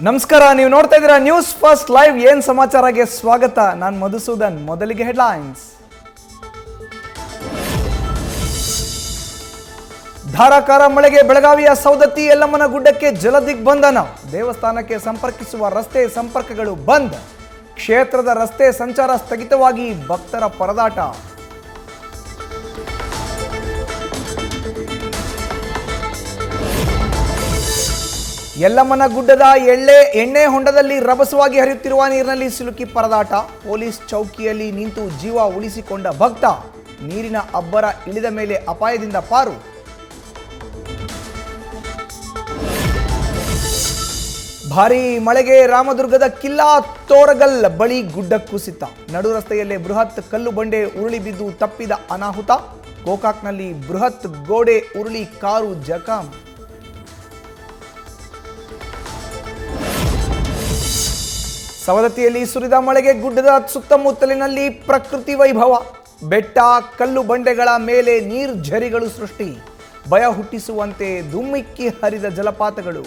ನಮಸ್ಕಾರ, ನೀವು ನೋಡ್ತಾ ಇದ್ದೀರಾ ನ್ಯೂಸ್ ಫಸ್ಟ್ ಲೈವ್. ಏನ್ ಸಮಾಚಾರಕ್ಕೆ ಸ್ವಾಗತ. ನಾನು ಮಧುಸೂದನ್. ಮೊದಲಿಗೆ ಹೆಡ್ಲೈನ್ಸ್. ಧಾರಾಕಾರ ಮಳೆಗೆ ಬೆಳಗಾವಿಯ ಸೌದತ್ತಿ ಯಲ್ಲಮ್ಮನ ಗುಡ್ಡಕ್ಕೆ ಜಲದಿಗ್ಬಂಧನ. ದೇವಸ್ಥಾನಕ್ಕೆ ಸಂಪರ್ಕಿಸುವ ರಸ್ತೆ ಸಂಪರ್ಕಗಳು ಬಂದ್. ಕ್ಷೇತ್ರದ ರಸ್ತೆ ಸಂಚಾರ ಸ್ಥಗಿತವಾಗಿ ಭಕ್ತರ ಪರದಾಟ. ಯಲ್ಲಮ್ಮನ ಗುಡ್ಡದ ಎಣ್ಣೆ ಹೊಂಡದಲ್ಲಿ ರಭಸವಾಗಿ ಹರಿಯುತ್ತಿರುವ ನೀರಿನಲ್ಲಿ ಸಿಲುಕಿ ಪರದಾಟ. ಪೊಲೀಸ್ ಚೌಕಿಯಲ್ಲಿ ನಿಂತು ಜೀವ ಉಳಿಸಿಕೊಂಡ ಭಕ್ತ. ನೀರಿನ ಅಬ್ಬರ ಇಳಿದ ಮೇಲೆ ಅಪಾಯದಿಂದ ಪಾರು. ಭಾರೀ ಮಳೆಗೆ ರಾಮದುರ್ಗದ ಕಿಲ್ಲಾ ತೋರಗಲ್ ಬಳಿ ಗುಡ್ಡ ಕುಸಿತ. ನಡು ರಸ್ತೆಯಲ್ಲೇ ಬೃಹತ್ ಕಲ್ಲು ಬಂಡೆ ಉರುಳಿ ಬಿದ್ದು ತಪ್ಪಿದ ಅನಾಹುತ. ಗೋಕಾಕ್ನಲ್ಲಿ ಬೃಹತ್ ಗೋಡೆ ಉರುಳಿ ಕಾರು ಜಖಂ. ಸವದತ್ತಿಯಲ್ಲಿ ಸುರಿದ ಮಳೆಗೆ ಗುಡ್ಡದ ಸುತ್ತಮುತ್ತಲಿನಲ್ಲಿ ಪ್ರಕೃತಿ ವೈಭವ. ಬೆಟ್ಟ ಕಲ್ಲು ಬಂಡೆಗಳ ಮೇಲೆ ನೀರ್ಝರಿಗಳು ಸೃಷ್ಟಿ. ಭಯ ಹುಟ್ಟಿಸುವಂತೆ ಧುಮ್ಮಿಕ್ಕಿ ಹರಿದ ಜಲಪಾತಗಳು.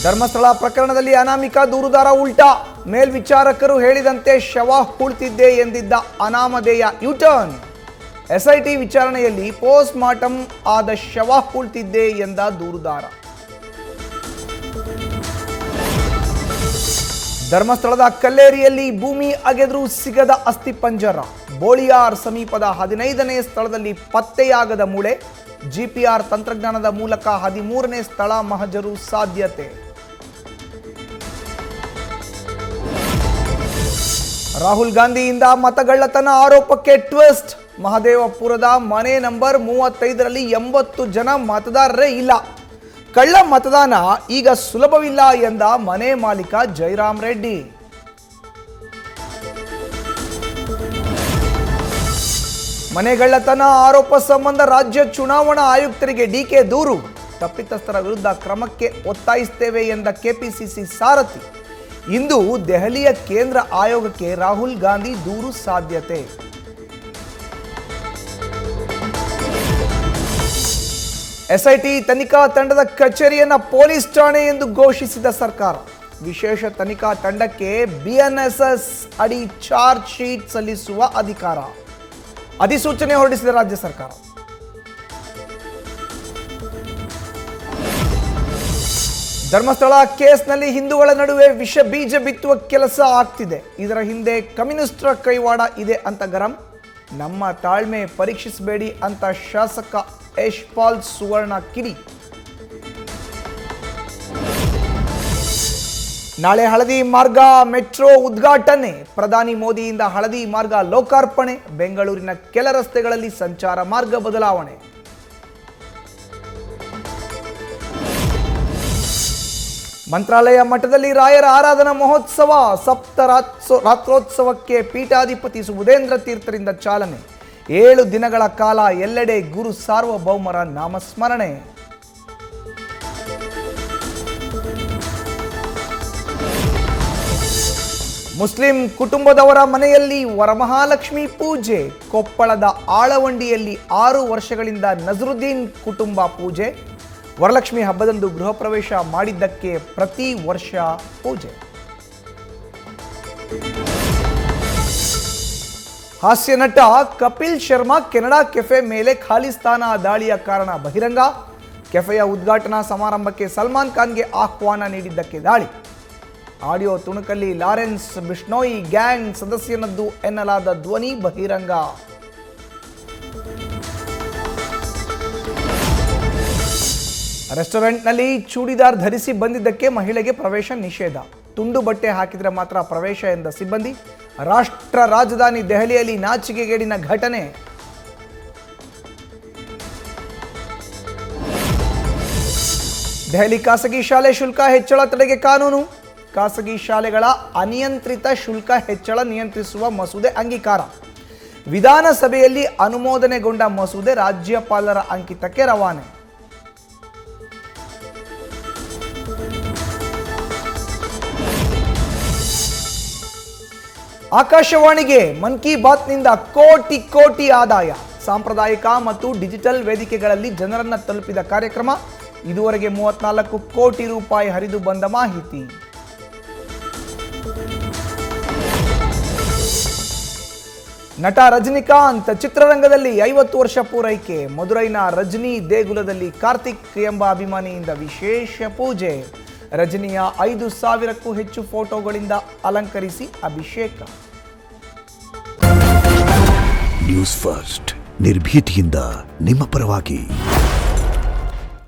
ಧರ್ಮಸ್ಥಳ ಪ್ರಕರಣದಲ್ಲಿ ಅನಾಮಿಕ ದೂರುದಾರ ಉಲ್ಟಾ. ಮೇಲ್ವಿಚಾರಕರು ಹೇಳಿದಂತೆ ಶವ ಹೂಳ್ತಿದ್ದೆ ಎಂದಿದ್ದ ಅನಾಮಧೇಯ ಯುಟರ್ನ್. ಎಸ್ಐಟಿ ವಿಚಾರಣೆಯಲ್ಲಿ ಪೋಸ್ಟ್ ಮಾರ್ಟಮ್ ಆದ ಶವ ಹೂಳ್ತಿದ್ದೆ ಎಂದ ದೂರುದಾರ. ಧರ್ಮಸ್ಥಳದ ಕಲ್ಲೇರಿಯಲ್ಲಿ ಭೂಮಿ ಅಗೆದರೂ ಸಿಗದ ಅಸ್ಥಿಪಂಜರ. ಬೋಳಿಯಾರ್ ಸಮೀಪದ 15ನೇ ಸ್ಥಳದಲ್ಲಿ ಪತ್ತೆಯಾಗದ ಮೂಳೆ. ಜಿಪಿಆರ್ ತಂತ್ರಜ್ಞಾನದ ಮೂಲಕ 13ನೇ ಸ್ಥಳ ಮಹಜರು ಸಾಧ್ಯತೆ. ರಾಹುಲ್ ಗಾಂಧಿಯಿಂದ ಮತಗಳ್ಳತನ ಆರೋಪಕ್ಕೆ ಟ್ವಿಸ್ಟ್. ಮಹದೇವಪುರದ ಮನೆ ನಂಬರ್ 35ರಲ್ಲಿ 80 ಜನ ಮತದಾರರೇ ಇಲ್ಲ. ಕಳ್ಳ ಮತದಾನ ಈಗ ಸುಲಭವಿಲ್ಲ ಎಂದ ಮನೆ ಮಾಲೀಕ ಜಯರಾಮ್ ರೆಡ್ಡಿ. ಮನೆಗಳ್ಳತನ ಆರೋಪ ಸಂಬಂಧ ರಾಜ್ಯ ಚುನಾವಣಾ ಆಯುಕ್ತರಿಗೆ ಡಿಕೆ ದೂರು. ತಪ್ಪಿತಸ್ಥರ ವಿರುದ್ಧ ಕ್ರಮಕ್ಕೆ ಒತ್ತಾಯಿಸುತ್ತೇವೆ ಎಂದ ಕೆಪಿಸಿಸಿ ಸಾರಥಿ. ಇಂದು ದೆಹಲಿಯ ಕೇಂದ್ರ ಆಯೋಗಕ್ಕೆ ರಾಹುಲ್ ಗಾಂಧಿ ದೂರು ಸಾಧ್ಯತೆ. ಎಸ್ಐಟಿ ತನಿಖಾ ತಂಡದ ಕಚೇರಿಯನ್ನು ಪೊಲೀಸ್ ಠಾಣೆ ಎಂದು ಘೋಷಿಸಿದ ಸರ್ಕಾರ. ವಿಶೇಷ ತನಿಖಾ ತಂಡಕ್ಕೆ ಬಿಎನ್ಎಸ್ಎಸ್ ಅಡಿ ಚಾರ್ಜ್ ಶೀಟ್ ಸಲ್ಲಿಸುವ ಅಧಿಕಾರ. ಅಧಿಸೂಚನೆ ಹೊರಡಿಸಿದ ರಾಜ್ಯ ಸರ್ಕಾರ. ಧರ್ಮಸ್ಥಳ ಕೇಸ್ನಲ್ಲಿ ಹಿಂದೂಗಳ ನಡುವೆ ವಿಷ ಬೀಜ ಬಿತ್ತುವ ಕೆಲಸ ಆಗ್ತಿದೆ. ಇದರ ಹಿಂದೆ ಕಮ್ಯುನಿಸ್ಟರ ಕೈವಾಡ ಇದೆ ಅಂತ ಗರಂ. ನಮ್ಮ ತಾಳ್ಮೆ ಪರೀಕ್ಷಿಸಬೇಡಿ ಅಂತ ಶಾಸಕ ಯಶ್ಪಾಲ್ ಸುವರ್ಣ ಕಿಡಿ. ನಾಳೆ ಹಳದಿ ಮಾರ್ಗ ಮೆಟ್ರೋ ಉದ್ಘಾಟನೆ. ಪ್ರಧಾನಿ ಮೋದಿಯಿಂದ ಹಳದಿ ಮಾರ್ಗ ಲೋಕಾರ್ಪಣೆ. ಬೆಂಗಳೂರಿನ ಕೆಲ ರಸ್ತೆಗಳಲ್ಲಿ ಸಂಚಾರ ಮಾರ್ಗ ಬದಲಾವಣೆ. ಮಂತ್ರಾಲಯ ಮಠದಲ್ಲಿ ರಾಯರ ಆರಾಧನಾ ಮಹೋತ್ಸವ. ರಾತ್ರೋತ್ಸವಕ್ಕೆ ಪೀಠಾಧಿಪತಿ ಸುಬುಧೇಂದ್ರ ತೀರ್ಥರಿಂದ ಚಾಲನೆ. 7 ದಿನಗಳ ಕಾಲ ಎಲ್ಲೆಡೆ ಗುರು ಸಾರ್ವಭೌಮರ ನಾಮಸ್ಮರಣೆ. ಮುಸ್ಲಿಂ ಕುಟುಂಬದವರ ಮನೆಯಲ್ಲಿ ವರಮಹಾಲಕ್ಷ್ಮಿ ಪೂಜೆ. ಕೊಪ್ಪಳದ ಆಳವಂಡಿಯಲ್ಲಿ 6 ವರ್ಷಗಳಿಂದ ನಜರುದ್ದೀನ್ ಕುಟುಂಬ ಪೂಜೆ. ವರಲಕ್ಷ್ಮಿ ಹಬ್ಬದಂದು ಗೃಹ ಪ್ರವೇಶ ಮಾಡಿದ್ದಕ್ಕೆ ಪ್ರತಿ ವರ್ಷ ಪೂಜೆ. ಹಾಸ್ಯ ನಟ ಕಪಿಲ್ ಶರ್ಮಾ ಕೆನಡಾ ಕೆಫೆ ಮೇಲೆ ಖಾಲಿಸ್ತಾನ ದಾಳಿಯ ಕಾರಣ ಬಹಿರಂಗ. ಕೆಫೆಯ ಉದ್ಘಾಟನಾ ಸಮಾರಂಭಕ್ಕೆ ಸಲ್ಮಾನ್ ಖಾನ್ಗೆ ಆಹ್ವಾನ ನೀಡಿದ್ದಕ್ಕೆ ದಾಳಿ. ಆಡಿಯೋ ತುಣುಕಲ್ಲಿ ಲಾರೆನ್ಸ್ ಬಿಷ್ಣೋಯಿ ಗ್ಯಾಂಗ್ ಸದಸ್ಯನದ್ದು ಎನ್ನಲಾದ ಧ್ವನಿ ಬಹಿರಂಗ. ರೆಸ್ಟೋರೆಂಟ್ನಲ್ಲಿ ಚೂಡಿದಾರ್ ಧರಿಸಿ ಬಂದಿದ್ದಕ್ಕೆ ಮಹಿಳೆಗೆ ಪ್ರವೇಶ ನಿಷೇಧ. ತುಂಡು ಬಟ್ಟೆ ಹಾಕಿದರೆ ಮಾತ್ರ ಪ್ರವೇಶ ಎಂದ ಸಿಬ್ಬಂದಿ. ರಾಷ್ಟ್ರ ರಾಜಧಾನಿ ದೆಹಲಿಯಲ್ಲಿ ನಾಚಿಕೆಗೇಡಿನ ಘಟನೆ. ದೆಹಲಿ ಖಾಸಗಿ ಶಾಲೆ ಶುಲ್ಕ ಹೆಚ್ಚಳ ತಡೆಗೆ ಕಾನೂನು. ಖಾಸಗಿ ಶಾಲೆಗಳ ಅನಿಯಂತ್ರಿತ ಶುಲ್ಕ ಹೆಚ್ಚಳ ನಿಯಂತ್ರಿಸುವ ಮಸೂದೆ ಅಂಗೀಕಾರ. ವಿಧಾನಸಭೆಯಲ್ಲಿ ಅನುಮೋದನೆಗೊಂಡ ಮಸೂದೆ ರಾಜ್ಯಪಾಲರ ಅಂಕಿತಕ್ಕೆ ರವಾನೆ. ಆಕಾಶವಾಣಿಗೆ ಮನ್ ಕಿ ಬಾತ್ನಿಂದ ಕೋಟಿ ಕೋಟಿ ಆದಾಯ. ಸಾಂಪ್ರದಾಯಿಕ ಮತ್ತು ಡಿಜಿಟಲ್ ವೇದಿಕೆಗಳಲ್ಲಿ ಜನರನ್ನ ತಲುಪಿದ ಕಾರ್ಯಕ್ರಮ. ಇದುವರೆಗೆ 34 ಕೋಟಿ ರೂಪಾಯಿ ಹರಿದು ಬಂದ ಮಾಹಿತಿ. ನಟ ರಜನಿಕಾಂತ್ ಚಿತ್ರರಂಗದಲ್ಲಿ 50 ವರ್ಷ ಪೂರೈಕೆ. ಮದುರೈನ ರಜನಿ ದೇಗುಲದಲ್ಲಿ ಕಾರ್ತಿಕ್ ಎಂಬ ಅಭಿಮಾನಿಯಿಂದ ವಿಶೇಷ ಪೂಜೆ. ರಜನಿಯ 5,000ಕ್ಕೂ ಹೆಚ್ಚು ಫೋಟೋಗಳಿಂದ ಅಲಂಕರಿಸಿ ಅಭಿಷೇಕ. ನ್ಯೂಸ್ ಫಸ್ಟ್ ನಿರ್ಭೀತಿಯಿಂದ ನಿಮ್ಮ ಪರವಾಗಿ.